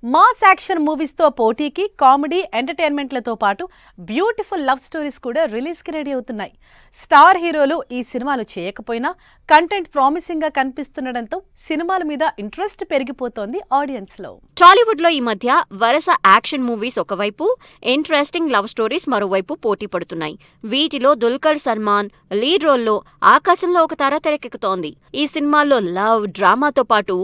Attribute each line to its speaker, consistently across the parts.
Speaker 1: Mass action movies తో పోటీకి comedy ఎంటర్టైన్మెంట్లతో పాటు బ్యూటిఫుల్ లవ్ స్టోరీస్ కూడా రిలీజ్ కి రెడీ అవుతున్నాయి. స్టార్ హీరోలు ఈ సినిమాలు చేయకపోయినా కంటెంట్ ప్రామిసింగ్ గా కనిపిస్తుండటంతో సినిమాల మీద ఇంట్రెస్ట్ పెరిగిపోతోంది ఆడియన్స్ లో.
Speaker 2: టాలీవుడ్ లో ఈ మధ్య వరుస యాక్షన్ మూవీస్ ఒకవైపు, ఇంట్రెస్టింగ్ లవ్ స్టోరీస్ మరోవైపు పోటీ పడుతున్నాయి. వీటిలో దుల్కర్ సల్మాన్ లీడ్ రోల్లో ఆకాశంలో ఒక తార తెరకెక్కుతోంది. ఈ సినిమాల్లో లవ్, డ్రామాతో పాటు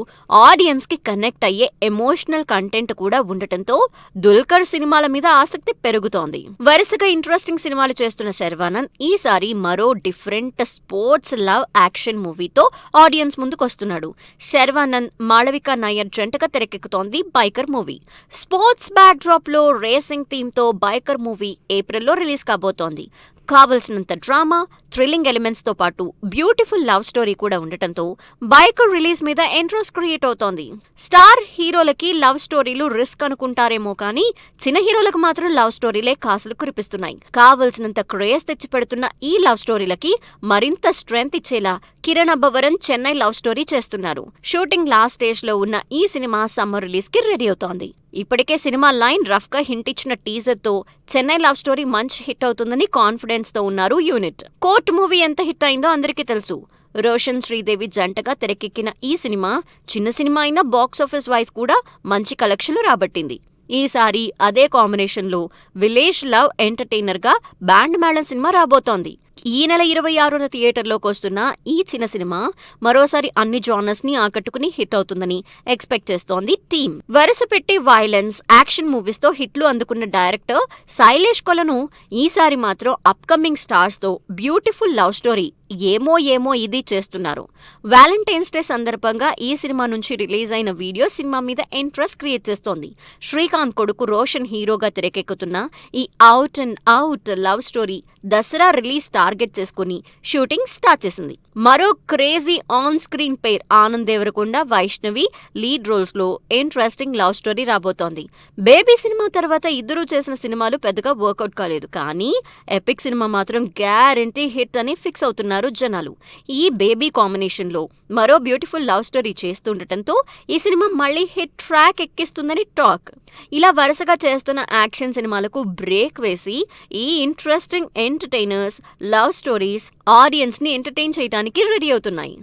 Speaker 2: ఆడియన్స్ కి కనెక్ట్ అయ్యే ఎమోషనల్ కంటెంట్ కూడా ఉండటంతో దుల్కర్ సినిమాల మీద ఆసక్తి పెరుగుతోంది. వరుసగా ఇంట్రెస్టింగ్ సినిమాలు చేస్తున్న శర్వానంద్ ఈసారి మరో డిఫరెంట్ స్పోర్ట్స్ లవ్ యాక్షన్ మూవీతో ఆడియన్స్ ముందుకొస్తున్నాడు. శర్వానంద్, మాళవిక నాయర్ జంటగా తెరకెక్కుతోంది biker movie. Sports backdrop లో రేసింగ్ థీమ్ తో బైకర్ మూవీ ఏప్రిల్లో రిలీజ్ కాబోతోంది. కావలసినంత డ్రామా, థ్రిల్లింగ్ ఎలిమెంట్స్ తో పాటు బ్యూటిఫుల్ లవ్ స్టోరీ కూడా ఉండటంతో బైకర్ రిలీజ్ మీద ఇంట్రెస్ట్ క్రియేట్ అవుతోంది. స్టార్ హీరోలకి లవ్ స్టోరీలు రిస్క్ అనుకుంటారేమో కానీ చిన్న హీరోలకు మాత్రం లవ్ స్టోరీలే కాసులు కురిపిస్తున్నాయి. కావలసినంత క్రేజ్ తెచ్చి పెడుతున్న ఈ లవ్ స్టోరీలకి మరింత స్ట్రెంగ్త్ ఇచ్చేలా కిరణ్ అబ్బవరన్ చెన్నై లవ్ స్టోరీ చేస్తున్నారు. షూటింగ్ లాస్ట్ స్టేజ్ లో ఉన్న ఈ సినిమా సమ్మర్ రిలీజ్ కి రెడీ అవుతోంది. ఇప్పటికే సినిమా లైన్ రఫ్ గా హింట్ ఇచ్చిన టీజర్ తో చెన్నై లవ్ స్టోరీ మంచి హిట్ అవుతుందని కాన్ఫిడెన్స్ తో ఉన్నారు యూనిట్. కోర్ట్ మూవీ ఎంత హిట్ అయిందో అందరికీ తెలుసు. రోషన్, శ్రీదేవి జంటగా తెరకెక్కిన ఈ సినిమా చిన్న సినిమా అయినా బాక్సాఫీస్ వైజ్ కూడా మంచి కలెక్షన్లు రాబట్టింది. ఈసారి అదే కాంబినేషన్ లో విలేజ్ లవ్ ఎంటర్టైనర్ గా బ్యాండ్ మేళం సినిమా రాబోతోంది. ఈ నెల 26న థియేటర్లోకి వస్తున్న ఈ చిన్న సినిమా మరోసారి అన్ని జానర్స్ ని ఆకట్టుకుని హిట్ అవుతుందని ఎక్స్పెక్ట్ చేస్తోంది టీమ్. వరుస పెట్టి వైలెన్స్, యాక్షన్ మూవీస్ తో హిట్లు అందుకున్న డైరెక్టర్ శైలేష్ కొలను ఈసారి మాత్రం అప్కమింగ్ స్టార్స్ తో బ్యూటిఫుల్ లవ్ స్టోరీ ఏమో ఏమో ఇది చేస్తున్నారు. వ్యాలంటైన్స్ డే సందర్భంగా ఈ సినిమా నుంచి రిలీజ్ అయిన వీడియో సినిమా మీద ఇంట్రెస్ట్ క్రియేట్ చేస్తోంది. శ్రీకాంత్ కొడుకు రోషన్ హీరోగా తెరకెక్కుతున్న ఈ out and out love story Dasara release target చేసుకుని షూటింగ్ స్టార్ట్ చేసింది. మరో crazy on screen pair Anand Deverakonda, Vaishnavi lead roles లో ఇంట్రెస్టింగ్ లవ్ స్టోరీ రాబోతోంది. బేబీ సినిమా తర్వాత ఇద్దరూ చేసిన సినిమాలు పెద్దగా వర్కౌట్ కాలేదు, కానీ ఎపిక్ సినిమా మాత్రం గ్యారంటీ హిట్ అని ఫిక్స్ అవుతున్నారు జనాలు. ఈ బేబీ కాంబినేషన్ లో మరో బ్యూటిఫుల్ లవ్ స్టోరీ చేస్తుండటంతో ఈ సినిమా మళ్లీ హిట్ ట్రాక్ ఎక్కిస్తుందని టాక్. ఇలా వరుసగా చేస్తున్న యాక్షన్ సినిమాలకు బ్రేక్ వేసి ఈ interesting entertainers love stories audience ని ఎంటర్టైన్ చేయడానికి రెడీ అవుతున్నాయి.